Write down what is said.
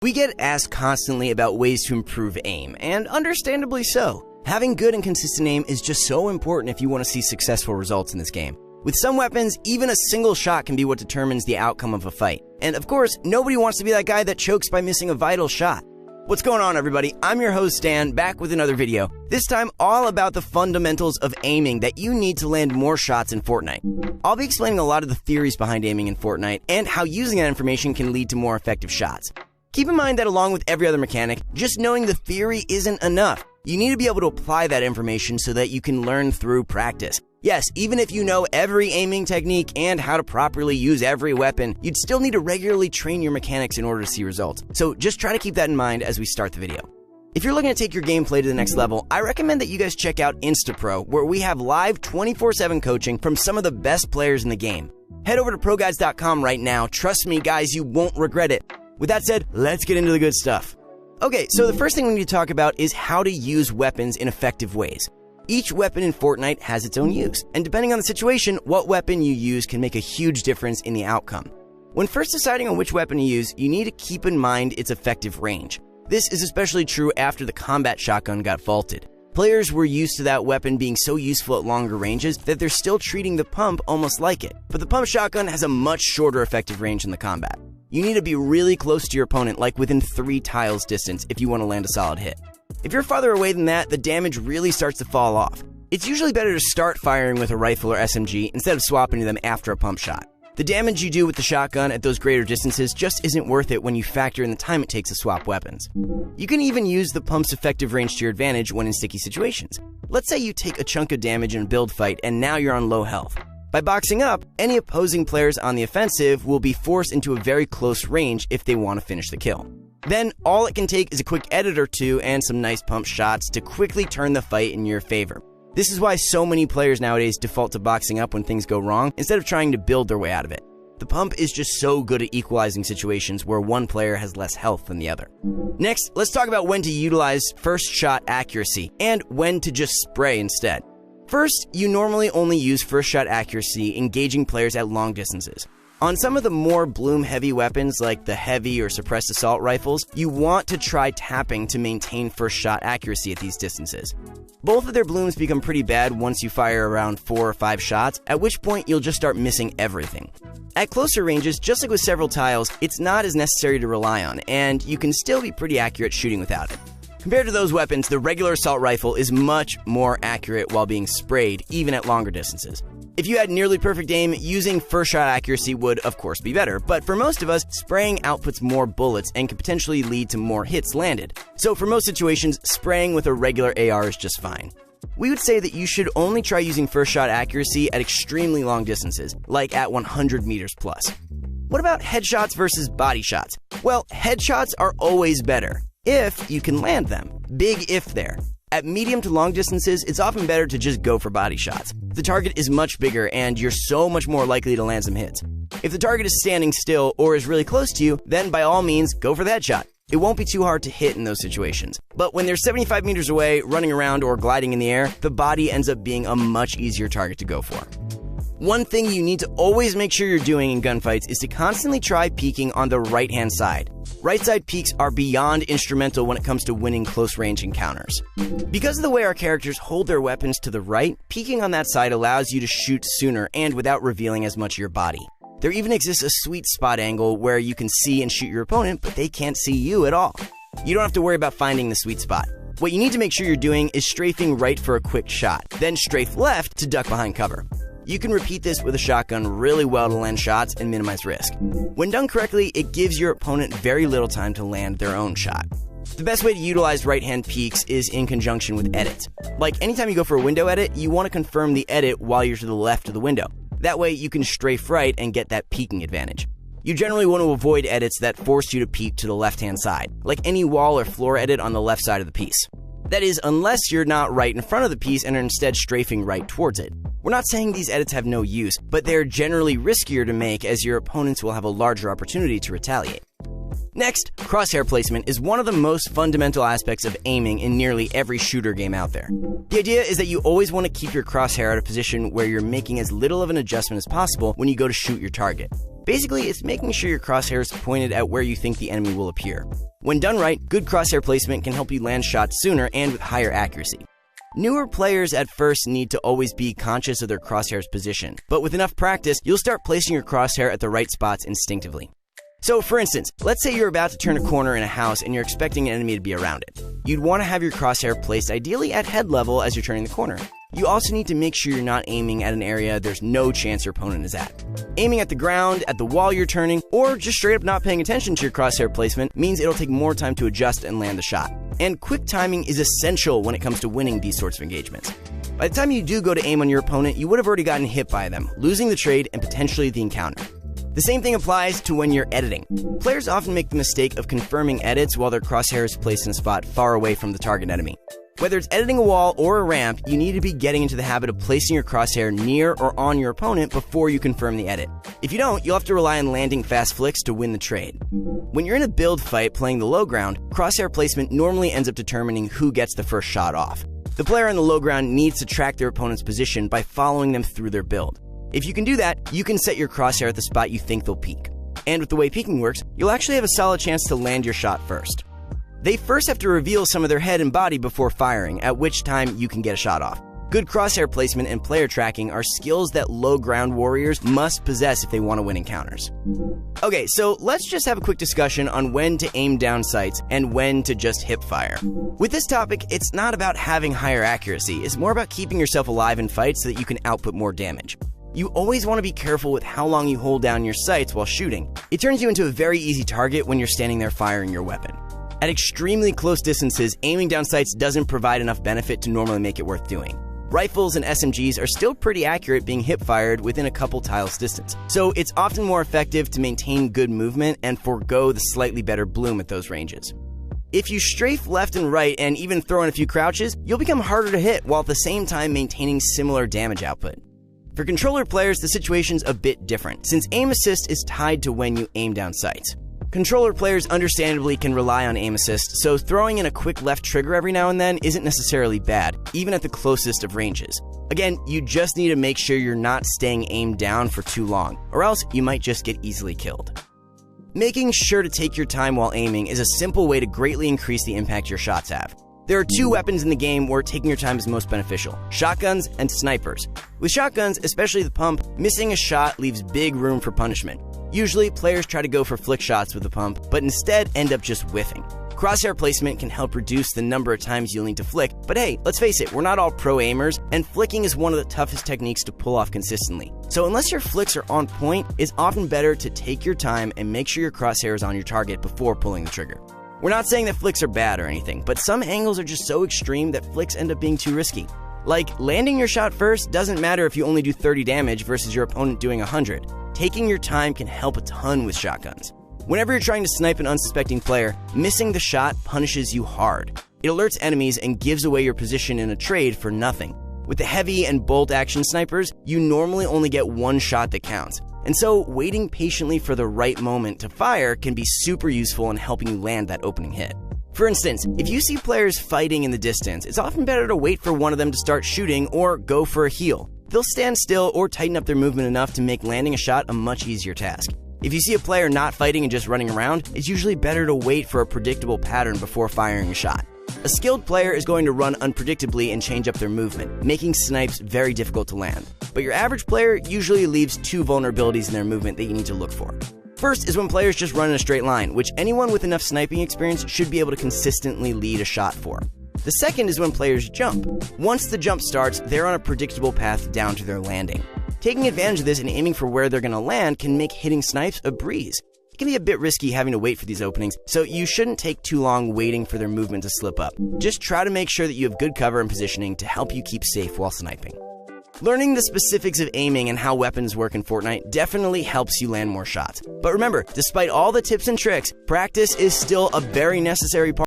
We get asked constantly about ways to improve aim, and understandably so. Having good and consistent aim is just so important if you want to see successful results in this game. With some weapons, even a single shot can be what determines the outcome of a fight. And of course, nobody wants to be that guy that chokes by missing a vital shot. What's going on, everybody? I'm your host, Stan, back with another video. This time, all about the fundamentals of aiming that you need to land more shots in FortNite. I'll be explaining a lot of the theories behind aiming in FortNite and how using that information can lead to more effective shots. Keep in mind that along with every other mechanic, just knowing the theory isn't enough. You need to be able to apply that information so that you can learn through practice. Yes, even if you know every aiming technique and how to properly use every weapon, you'd still need to regularly train your mechanics in order to see results. So just try to keep that in mind as we start the video. If you're looking to take your gameplay to the next level, I recommend that you guys check out InstaPro, where we have live 24/7 coaching from some of the best players in the game. Head over to ProGuides.com right now. Trust me, guys, you won't regret it. With that said, let's get into the good stuff. Okay, so the first thing we need to talk about is how to use weapons in effective ways. Each weapon in FortNite has its own use, and depending on the situation, what weapon you use can make a huge difference in the outcome. When first deciding on which weapon to use, you need to keep in mind its effective range. This is especially true after the combat shotgun got vaulted. Players were used to that weapon being so useful at longer ranges that they're still treating the pump almost like it. But the pump shotgun has a much shorter effective range in the combat. You need to be really close to your opponent, like within 3 tiles distance, if you want to land a solid hit. If you're farther away than that, the damage really starts to fall off. It's usually better to start firing with a rifle or SMG instead of swapping to them after a pump shot. The damage you do with the shotgun at those greater distances just isn't worth it when you factor in the time it takes to swap weapons. You can even use the pump's effective range to your advantage when in sticky situations. Let's say you take a chunk of damage in a build fight and now you're on low health. By boxing up, any opposing players on the offensive will be forced into a very close range if they want to finish the kill. Then, all it can take is a quick edit or two and some nice pump shots to quickly turn the fight in your favor. This is why so many players nowadays default to boxing up when things go wrong instead of trying to build their way out of it. The pump is just so good at equalizing situations where one player has less health than the other. Next, let's talk about when to utilize first shot accuracy and when to just spray instead. First, you normally only use first shot accuracy engaging players at long distances. On some of the more bloom-heavy weapons like the heavy or suppressed assault rifles, you want to try tapping to maintain first shot accuracy at these distances. Both of their blooms become pretty bad once you fire around 4 or 5 shots, at which point you'll just start missing everything. At closer ranges, just like with several tiles, it's not as necessary to rely on, and you can still be pretty accurate shooting without it. Compared to those weapons, the regular assault rifle is much more accurate while being sprayed, even at longer distances. If you had nearly perfect aim, using first shot accuracy would, of course, be better, but for most of us, spraying outputs more bullets and can potentially lead to more hits landed. So for most situations, spraying with a regular AR is just fine. We would say that you should only try using first shot accuracy at extremely long distances, like at 100 meters plus. What about headshots versus body shots? Well, headshots are always better, if you can land them. Big if there. At medium to long distances, it's often better to just go for body shots. The target is much bigger and you're so much more likely to land some hits. If the target is standing still or is really close to you, then by all means, go for the headshot. It won't be too hard to hit in those situations. But when they're 75 meters away, running around or gliding in the air, the body ends up being a much easier target to go for. One thing you need to always make sure you're doing in gunfights is to constantly try peeking on the right-hand side. Right side peeks are beyond instrumental when it comes to winning close-range encounters. Because of the way our characters hold their weapons to the right, peeking on that side allows you to shoot sooner and without revealing as much of your body. There even exists a sweet spot angle where you can see and shoot your opponent, but they can't see you at all. You don't have to worry about finding the sweet spot. What you need to make sure you're doing is strafing right for a quick shot, then strafe left to duck behind cover. You can repeat this with a shotgun really well to land shots and minimize risk. When done correctly, it gives your opponent very little time to land their own shot. The best way to utilize right-hand peeks is in conjunction with edits. Like anytime you go for a window edit, you want to confirm the edit while you're to the left of the window. That way you can strafe right and get that peeking advantage. You generally want to avoid edits that force you to peek to the left-hand side, like any wall or floor edit on the left side of the piece. That is, unless you're not right in front of the piece and are instead strafing right towards it. We're not saying these edits have no use, but they're generally riskier to make as your opponents will have a larger opportunity to retaliate. Next, crosshair placement is one of the most fundamental aspects of aiming in nearly every shooter game out there. The idea is that you always want to keep your crosshair at a position where you're making as little of an adjustment as possible when you go to shoot your target. Basically, it's making sure your crosshair is pointed at where you think the enemy will appear. When done right, good crosshair placement can help you land shots sooner and with higher accuracy. Newer players at first need to always be conscious of their crosshair's position, but with enough practice, you'll start placing your crosshair at the right spots instinctively. So, for instance, let's say you're about to turn a corner in a house and you're expecting an enemy to be around it. You'd want to have your crosshair placed ideally at head level as you're turning the corner. You also need to make sure you're not aiming at an area there's no chance your opponent is at. Aiming at the ground, at the wall you're turning, or just straight up not paying attention to your crosshair placement means it'll take more time to adjust and land the shot. And quick timing is essential when it comes to winning these sorts of engagements. By the time you do go to aim on your opponent, you would have already gotten hit by them, losing the trade and potentially the encounter. The same thing applies to when you're editing. Players often make the mistake of confirming edits while their crosshair is placed in a spot far away from the target enemy. Whether it's editing a wall or a ramp, you need to be getting into the habit of placing your crosshair near or on your opponent before you confirm the edit. If you don't, you'll have to rely on landing fast flicks to win the trade. When you're in a build fight playing the low ground, crosshair placement normally ends up determining who gets the first shot off. The player on the low ground needs to track their opponent's position by following them through their build. If you can do that, you can set your crosshair at the spot you think they'll peek. And with the way peeking works, you'll actually have a solid chance to land your shot first. They first have to reveal some of their head and body before firing, at which time you can get a shot off. Good crosshair placement and player tracking are skills that low ground warriors must possess if they want to win encounters. Okay, so let's just have a quick discussion on when to aim down sights and when to just hip fire. With this topic, it's not about having higher accuracy, it's more about keeping yourself alive in fights so that you can output more damage. You always want to be careful with how long you hold down your sights while shooting. It turns you into a very easy target when you're standing there firing your weapon. At extremely close distances, aiming down sights doesn't provide enough benefit to normally make it worth doing. Rifles and SMGs are still pretty accurate being hip-fired within a couple tiles distance, so it's often more effective to maintain good movement and forego the slightly better bloom at those ranges. If you strafe left and right and even throw in a few crouches, you'll become harder to hit while at the same time maintaining similar damage output. For controller players, the situation's a bit different, since aim assist is tied to when you aim down sights. Controller players understandably can rely on aim assist, so throwing in a quick left trigger every now and then isn't necessarily bad, even at the closest of ranges. Again, you just need to make sure you're not staying aimed down for too long, or else you might just get easily killed. Making sure to take your time while aiming is a simple way to greatly increase the impact your shots have. There are two weapons in the game where taking your time is most beneficial: shotguns and snipers. With shotguns, especially the pump, missing a shot leaves big room for punishment. Usually, players try to go for flick shots with the pump, but instead end up just whiffing. Crosshair placement can help reduce the number of times you'll need to flick, but hey, let's face it, we're not all pro aimers, and flicking is one of the toughest techniques to pull off consistently. So unless your flicks are on point, it's often better to take your time and make sure your crosshair is on your target before pulling the trigger. We're not saying that flicks are bad or anything, but some angles are just so extreme that flicks end up being too risky. Like, landing your shot first doesn't matter if you only do 30 damage versus your opponent doing 100. Taking your time can help a ton with shotguns. Whenever you're trying to snipe an unsuspecting player, missing the shot punishes you hard. It alerts enemies and gives away your position in a trade for nothing. With the heavy and bolt action snipers, you normally only get one shot that counts. And so, waiting patiently for the right moment to fire can be super useful in helping you land that opening hit. For instance, if you see players fighting in the distance, it's often better to wait for one of them to start shooting or go for a heal. They'll stand still or tighten up their movement enough to make landing a shot a much easier task. If you see a player not fighting and just running around, it's usually better to wait for a predictable pattern before firing a shot. A skilled player is going to run unpredictably and change up their movement, making snipes very difficult to land. But your average player usually leaves two vulnerabilities in their movement that you need to look for. First is when players just run in a straight line, which anyone with enough sniping experience should be able to consistently lead a shot for. The second is when players jump. Once the jump starts, they're on a predictable path down to their landing. Taking advantage of this and aiming for where they're going to land can make hitting snipes a breeze. It can be a bit risky having to wait for these openings, so you shouldn't take too long waiting for their movement to slip up. Just try to make sure that you have good cover and positioning to help you keep safe while sniping. Learning the specifics of aiming and how weapons work in FortNite definitely helps you land more shots. But remember, despite all the tips and tricks, practice is still a very necessary part